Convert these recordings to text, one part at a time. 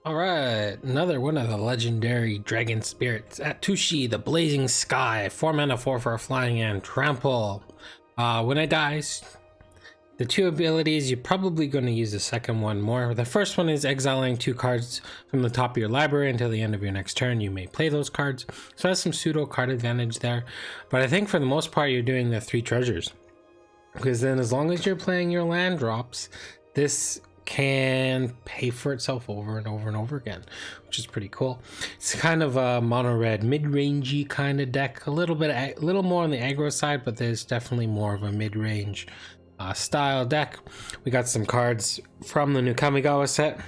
Alright, another one of the legendary dragon spirits. Atsushi, the blazing sky, 4 mana 4 for a flying and trample. When it dies, the two abilities, you're probably going to use the second one more. The first one is exiling 2 cards from the top of your library until the end of your next turn. You may play those cards, so it has some pseudo card advantage there. But I think for the most part, you're doing the 3 treasures. Because then as long as you're playing your land drops, this can pay for itself over and over and over again, which is pretty cool. It's kind of a mono red mid-rangey kind of deck, a little more on the aggro side, but there's definitely more of a mid-range style deck. We got some cards from the new Kamigawa set.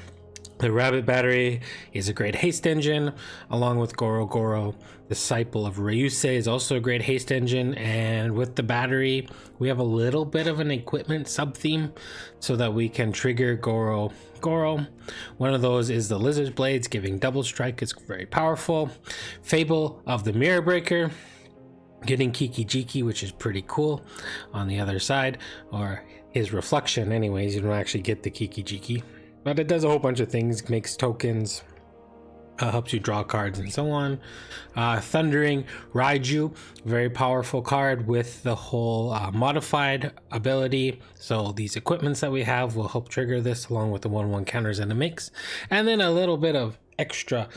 The Rabbit Battery is a great haste engine, along with Goro, Disciple of Ryusei, is also a great haste engine. And with the battery, we have a little bit of an equipment sub-theme so that we can trigger Goro. One of those is the Lizard Blades, giving double strike. It's very powerful. Fable of the Mirror Breaker, getting Kiki Jiki, which is pretty cool on the other side, or his reflection anyways. You don't actually get the Kiki Jiki. But it does a whole bunch of things, makes tokens, helps you draw cards and so on. Thundering Raiju, very powerful card with the whole modified ability. So these equipments that we have will help trigger this along with the 1/1 counters in the mix. And then a little bit of extra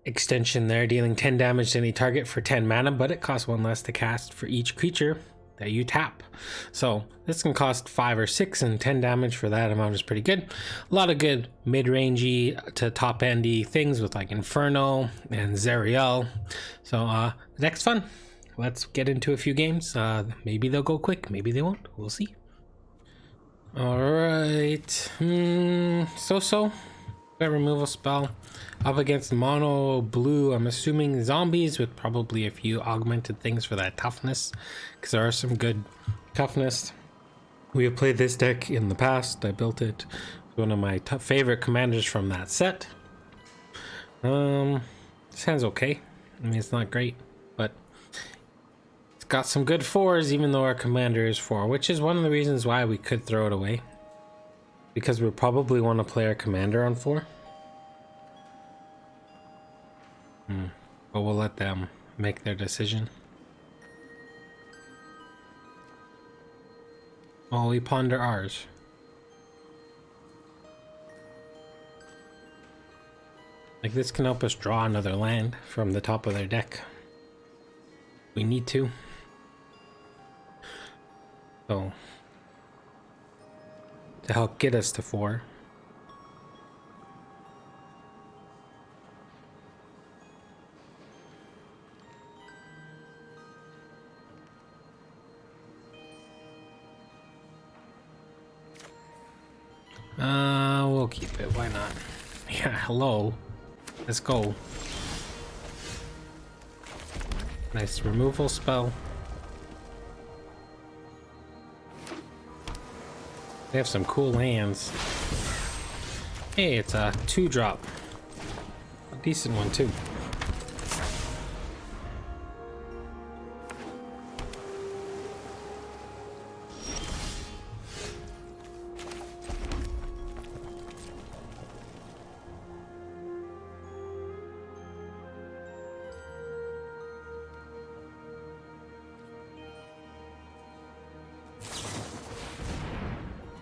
extension there, dealing 10 damage to any target for 10 mana, but it costs 1 less to cast for each creature that you tap. So this can cost 5 or 6, and 10 damage for that amount is pretty good. A lot of good mid-rangey to top-endy things with like Inferno and Zeriel. So the deck's fun. Let's get into a few games. Maybe they'll go quick, maybe they won't. We'll see. All right. So removal spell up against mono blue. I'm assuming zombies with probably a few augmented things for that toughness, because there are some good toughness. We have played this deck in the past. I built it. It's one of my favorite commanders from that set. Sounds okay. I mean, it's not great, but it's got some good 4s, even though our commander is 4, which is one of the reasons why we could throw it away, because we probably want to play our commander on 4. But we'll let them make their decision. While we ponder ours. Like, this can help us draw another land from the top of their deck. We need to. So, to help get us to 4. We'll keep it, why not? Yeah, hello. Let's go. Nice removal spell. They have some cool lands. Hey, it's a 2-drop. A decent one too.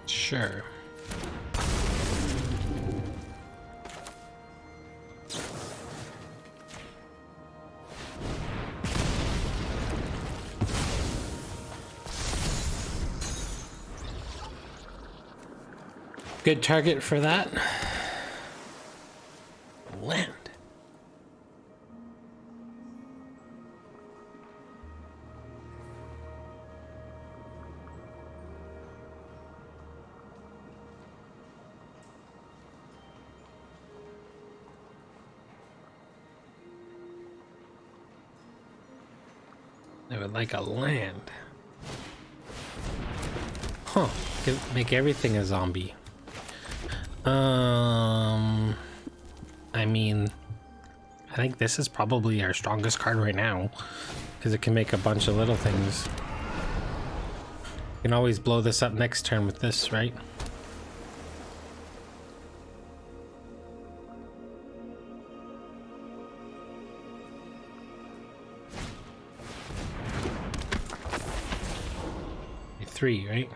Sure. Good target for that. Land. I would like a land. Huh. Make everything a zombie. I mean, I think this is probably our strongest card right now, because it can make a bunch of little things. You can always blow this up next turn with this, right? 3,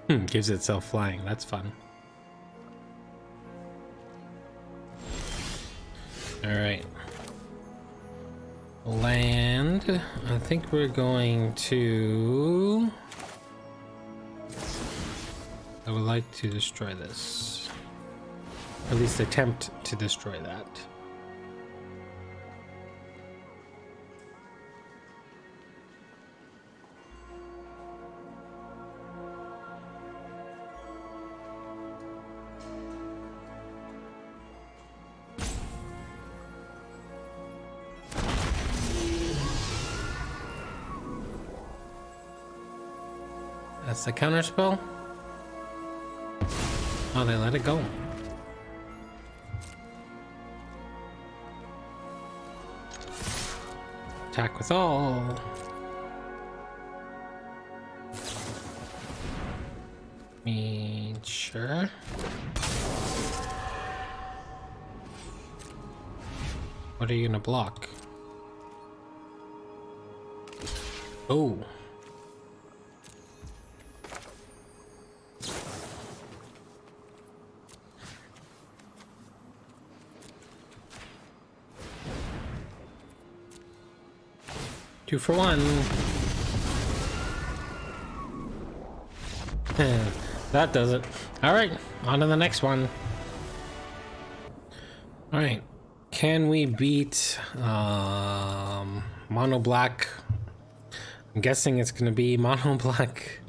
right? Gives itself flying. That's fun. All right. Land. I think we're going to... I would like to destroy this. Or at least attempt to destroy that. That's the counter spell. Oh, they let it go. Attack with all. Sure. What are you gonna block? Oh. Two for one. That does it. All right, on to the next one. All right, can we beat mono black? I'm guessing it's gonna be mono black.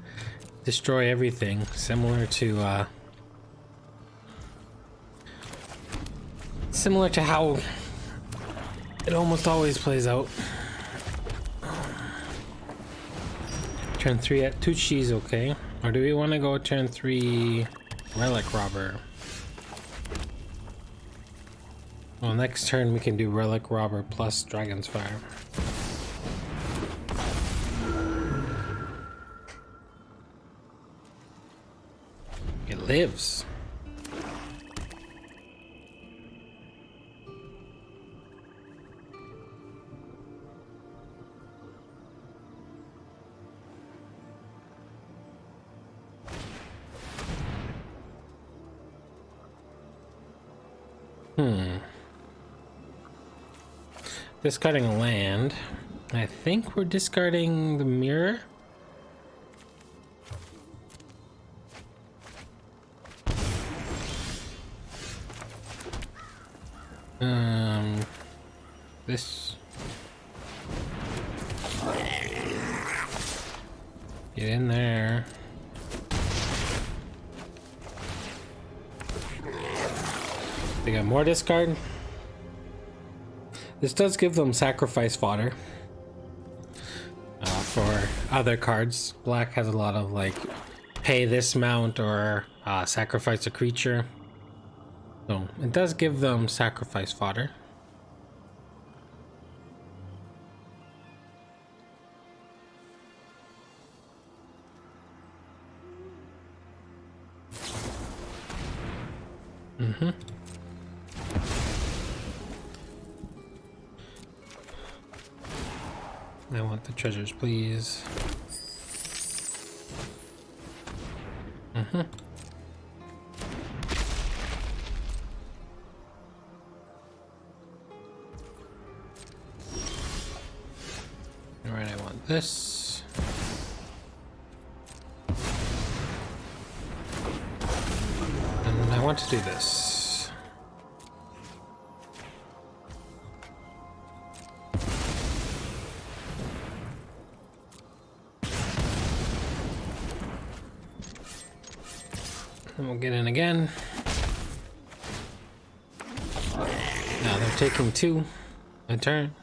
Destroy everything, similar to how it almost always plays out. Turn 3 Atsushi, okay. Or do we want to go turn 3 Relic Robber? Well, next turn we can do Relic Robber plus Dragon's Fire. It lives. Discarding a land. I think we're discarding the mirror. This. Get in there. They got more discard. This does give them sacrifice fodder for other cards. Black has a lot of like pay this amount or sacrifice a creature. So it does give them sacrifice fodder. I want the treasures, please. Alright, I want this. And I want to do this. And we'll get in again. Now they're taking 2 a turn.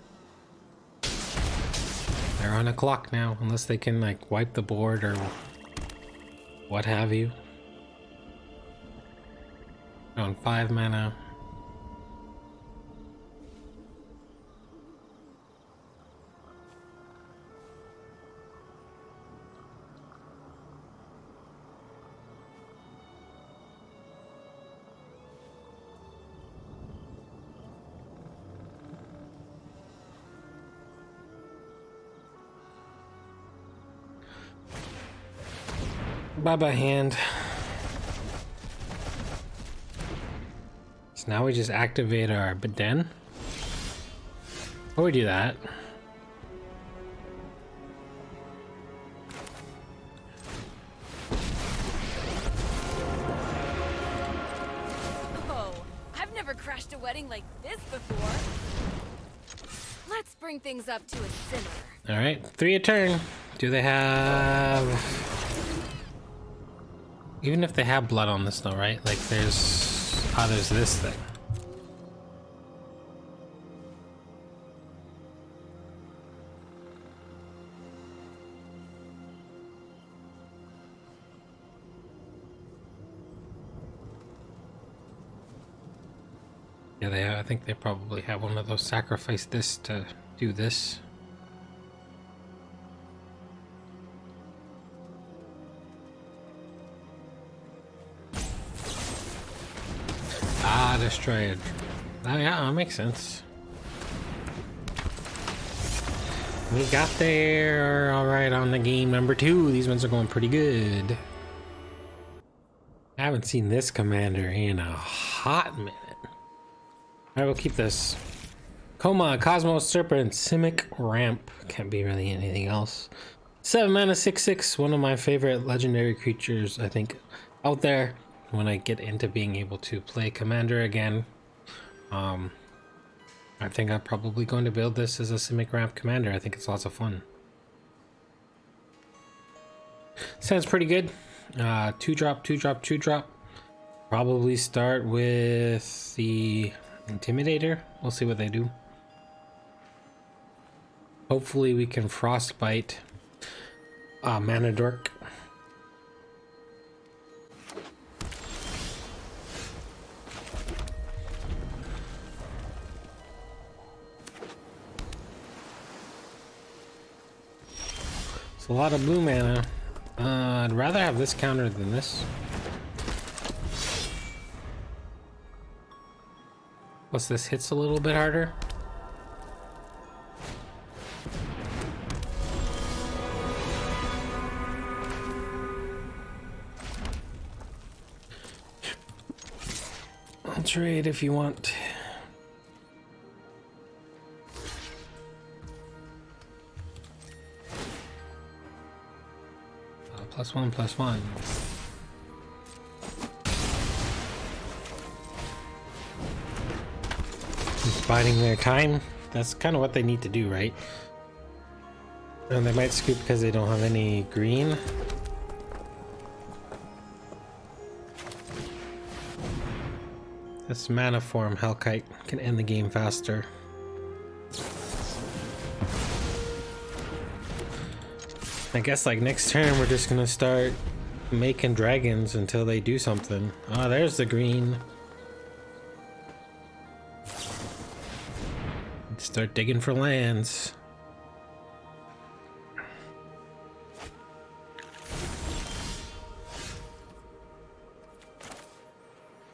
They're on a clock now, unless they can like wipe the board or what have you. On 5 mana. Bye-bye hand. So now we just activate our Biden. Before we do that, oh, I've never crashed a wedding like this before. Let's bring things up to a simmer. all right, 3 a turn. Do they have? Even if they have blood on this, though, right? Like there's this thing. Yeah, I think they probably have one of those. Sacrifice this to do this. Ah, destroyed. Oh, yeah, that makes sense. We got there. All right, on the game number 2. These ones are going pretty good. I haven't seen this commander in a hot minute. All right, we'll keep this. Koma, Cosmos, Serpent, Simic, Ramp. Can't be really anything else. 7 mana, 6/6. One of my favorite legendary creatures, I think, out there. When I get into being able to play Commander again, I think I'm probably going to build this as a Simic Ramp Commander. I think it's lots of fun. Sounds pretty good. 2-drop, 2-drop, 2-drop. Probably start with the Intimidator. We'll see what they do. Hopefully we can Frostbite Mana Dork. It's a lot of blue mana. I'd rather have this counter than this. Plus this hits a little bit harder. I'll trade if you want. +1/+1. Just biding their time. That's kind of what they need to do, right? And they might scoop because they don't have any green. This mana form, Hellkite, can end the game faster. I guess like next turn we're just gonna start making dragons until they do something. Oh, there's the green. Start digging for lands.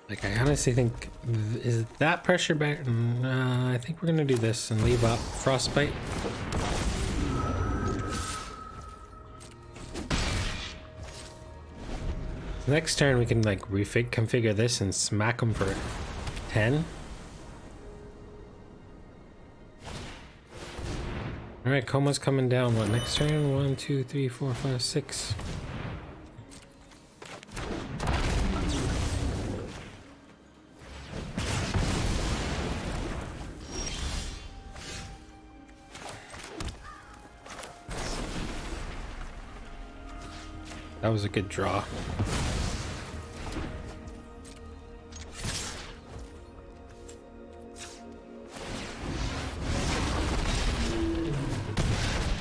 Like I honestly think, is that pressure back? I think we're gonna do this and leave up Frostbite. Next turn we can like configure this and smack them for 10. All right, Koma's coming down. What next turn? 1, 2, 3, 4, 5, 6. That was a good draw.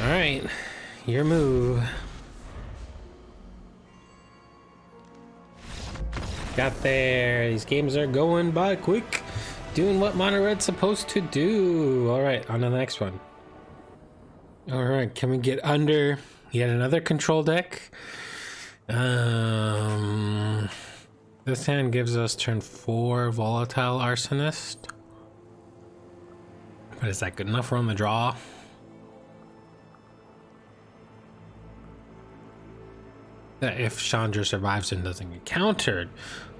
Alright, your move. Got there. These games are going by quick. Doing what Mono Red's supposed to do. Alright, on to the next one. Alright, can we get under yet another control deck? This hand gives us turn 4 Volatile Arsonist. But is that good enough for on the draw? that if Chandra survives and doesn't get countered,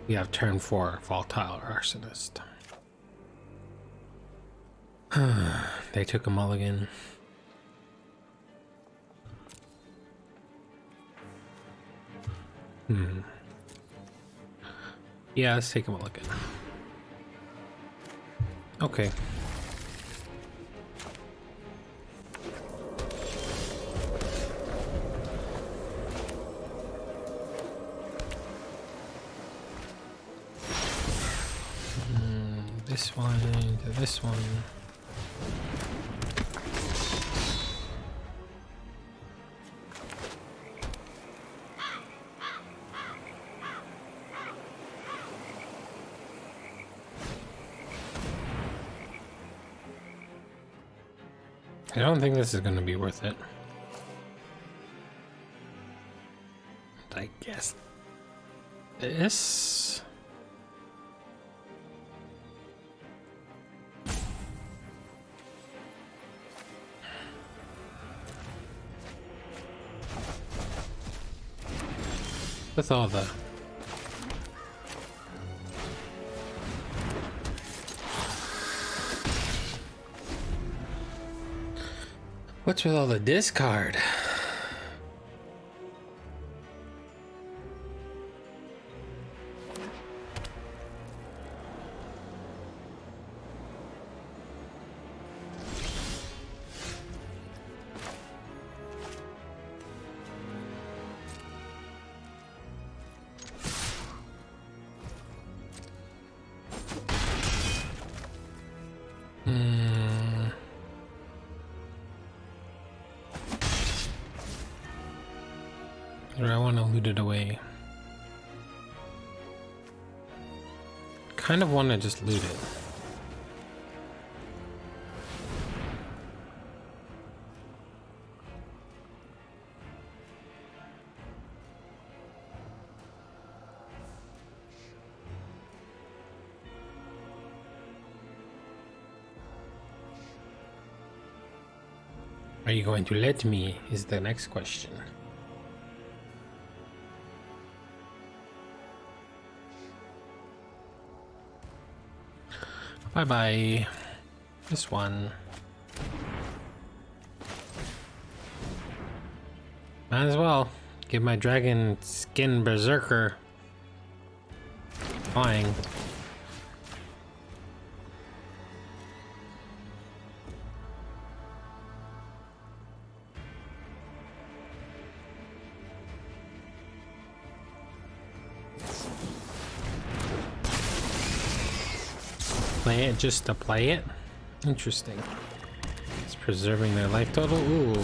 we have turn 4 Volatile Arsonist. They took a mulligan. Yeah, let's take a mulligan. Okay. This one to this one. I don't think this is going to be worth it. I guess this. With all the what's with all the discard? Or I want to loot it away. Kind of want to just loot it. Are you going to let me? Is the next question. Bye bye. This one. Might as well give my dragon skin berserker flying. Play it just to play it? Interesting. It's preserving their life total? Ooh.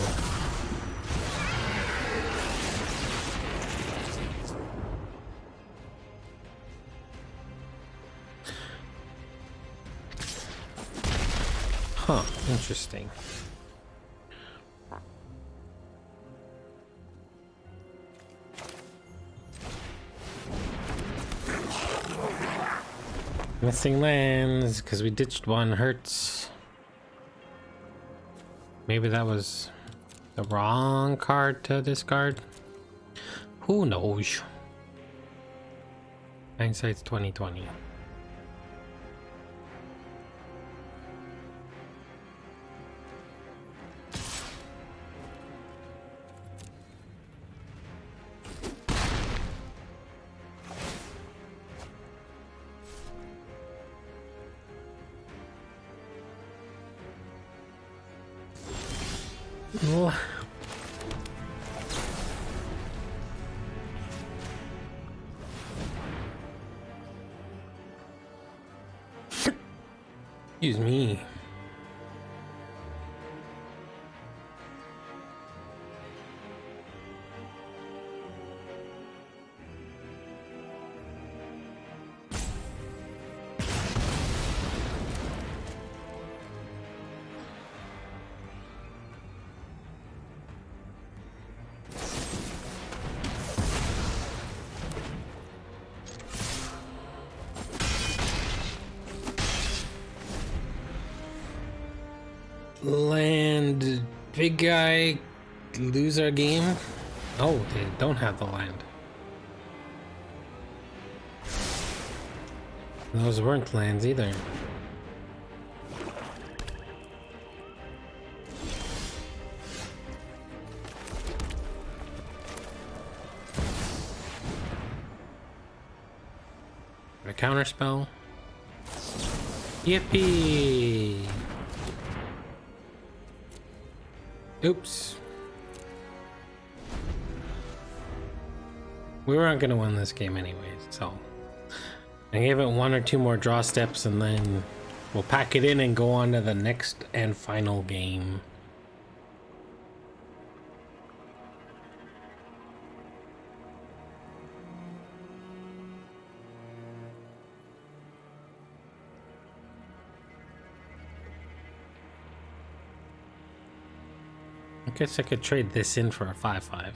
Huh, interesting. Missing lands because we ditched one hurts. Maybe that was the wrong card to discard. Who knows? Hindsight's 2020. Excuse me. Land big guy lose our game. Oh, they don't have the land. Those weren't lands either. A counterspell. Yippee! Oops. We weren't gonna win this game anyways, so I gave it 1 or 2 more draw steps and then we'll pack it in and go on to the next and final game. I guess I could trade this in for a 5/5.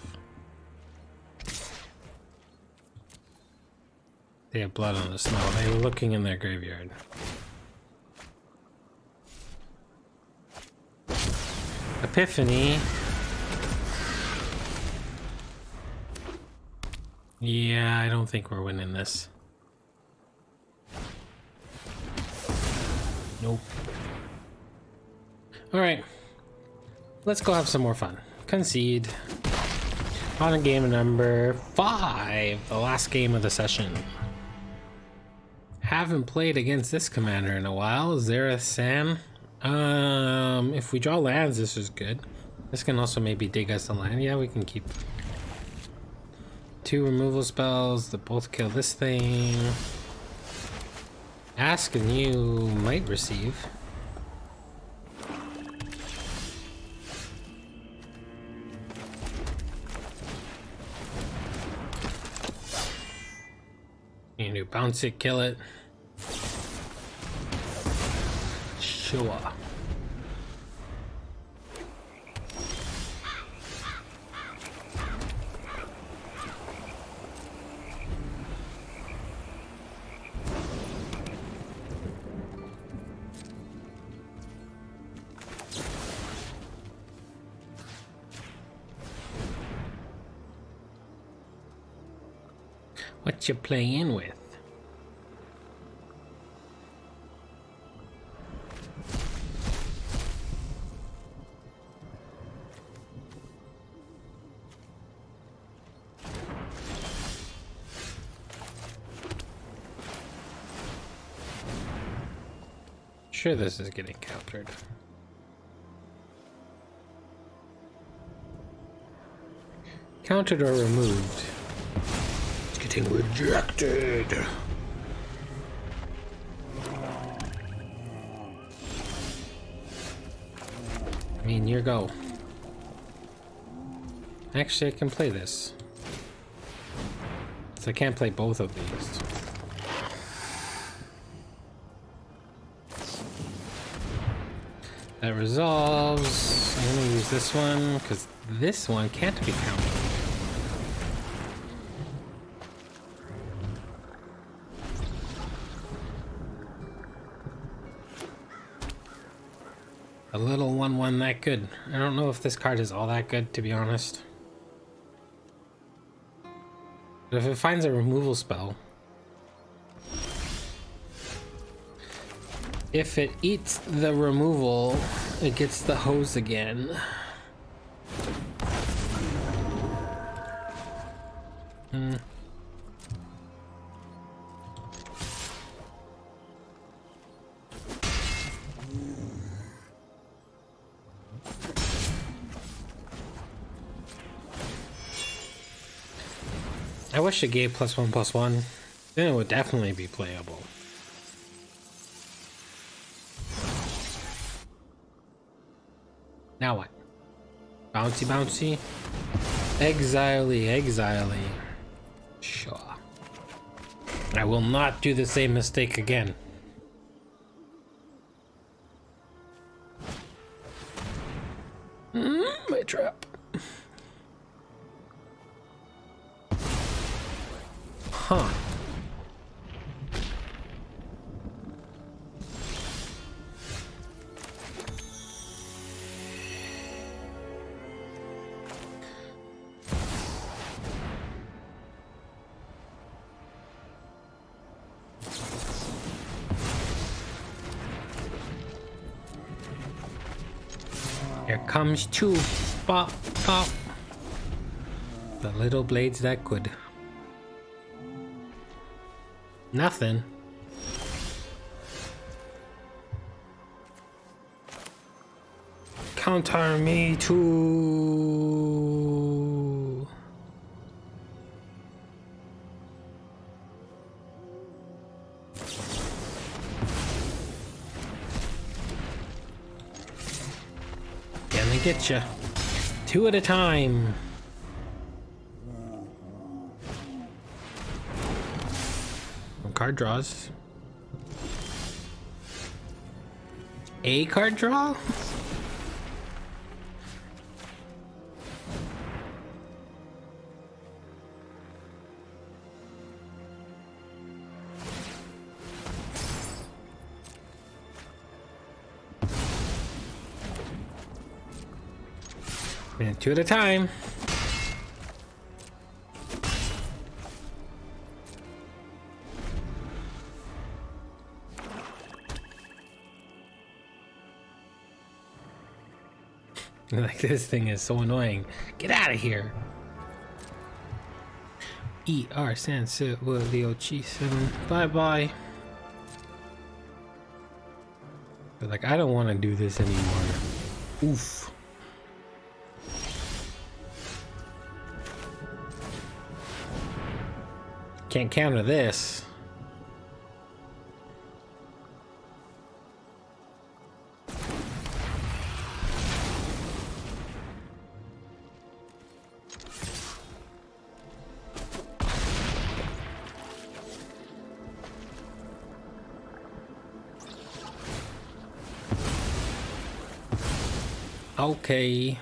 They have blood on the snow. They were looking in their graveyard. Epiphany. Yeah, I don't think we're winning this. Nope. Alright. Let's go have some more fun. Concede. On to game number 5. The last game of the session. Haven't played against this commander in a while. Zareth Sam. If we draw lands, this is good. This can also maybe dig us a land. Yeah, we can keep 2 removal spells that both kill this thing. Ask and you might receive. You do bounce it, kill it. Sure. What you playing with? Sure, this is getting countered. Countered or removed. It's getting rejected. I mean, your go. Actually, I can play this. So I can't play both of these. That resolves. I'm gonna use this one because this one can't be countered. A little 1/1 that good. I don't know if this card is all that good, to be honest. But if it finds a removal spell, if it eats the removal, it gets the hose again. I wish it gave +1/+1. Then it would definitely be playable. Now what? Bouncy, bouncy. Exile-y, exile-y. Sure. I will not do the same mistake again. My trap. Huh. Here comes two. Pop, pop. The little blades that could. Nothing. Counter me too. Gonna get ya. Two at a time. Card draws. A card draw? Man, two at a time. Like, this thing is so annoying. Get out of here. ER Sansu Leo Chi 7. Bye bye. But like, I don't want to do this anymore. Oof. Can't counter this. Okay.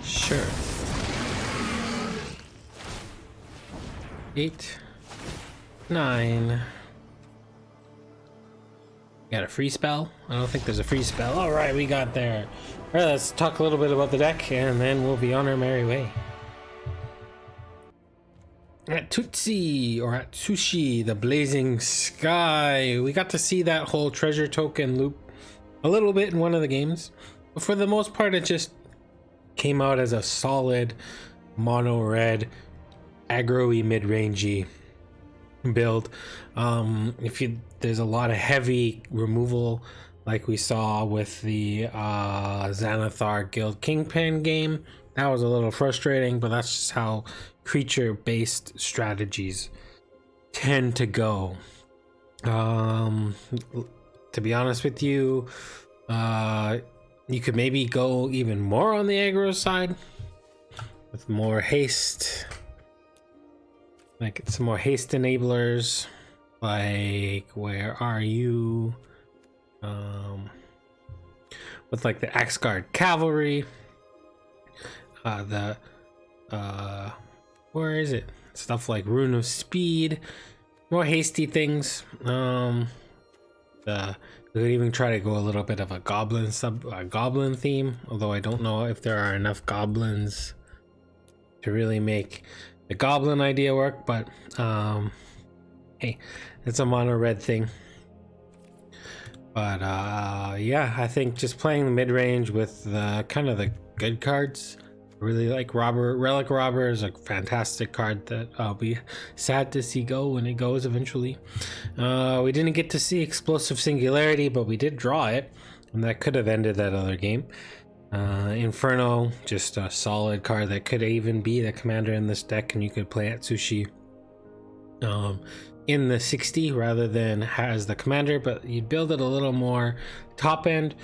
Sure. 8, 9. Got a free spell? I don't think there's a free spell. All right, we got there. All right, let's talk a little bit about the deck, and then we'll be on our merry way. Atsuhi or Atsushi, the blazing sky. We got to see that whole treasure token loop a little bit in one of the games, but for the most part, it just came out as a solid mono red aggro-y mid-rangey build. There's a lot of heavy removal like we saw with the Xanathar Guild Kingpin game. That was a little frustrating, but that's just how creature-based strategies tend to go. To be honest with you, you could maybe go even more on the aggro side with more haste, like some more haste enablers. Like, where are you? With like the Axe Guard Cavalry, where is it? Stuff like Rune of Speed, more hasty things. We could even try to go a little bit of a goblin theme, although I don't know if there are enough goblins to really make the goblin idea work, but hey, it's a mono red thing. But yeah, I think just playing the mid-range with the kind of the good cards. Really like Relic Robber is a fantastic card that I'll be sad to see go when it goes eventually. We didn't get to see Explosive Singularity, but we did draw it, and that could have ended that other game. Inferno, just a solid card that could even be the commander in this deck, and you could play Atsushi. in the 60 rather than as the commander, but you'd build it a little more top end.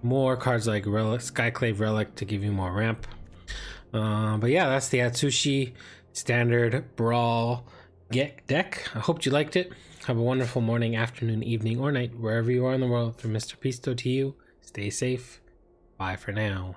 More cards like Relic, Skyclave Relic to give you more ramp. But yeah, that's the Atsushi standard Brawl get deck. I hope you liked it. Have a wonderful morning, afternoon, evening, or night, wherever you are in the world. From Mr. Pisto to you, stay safe. Bye for now.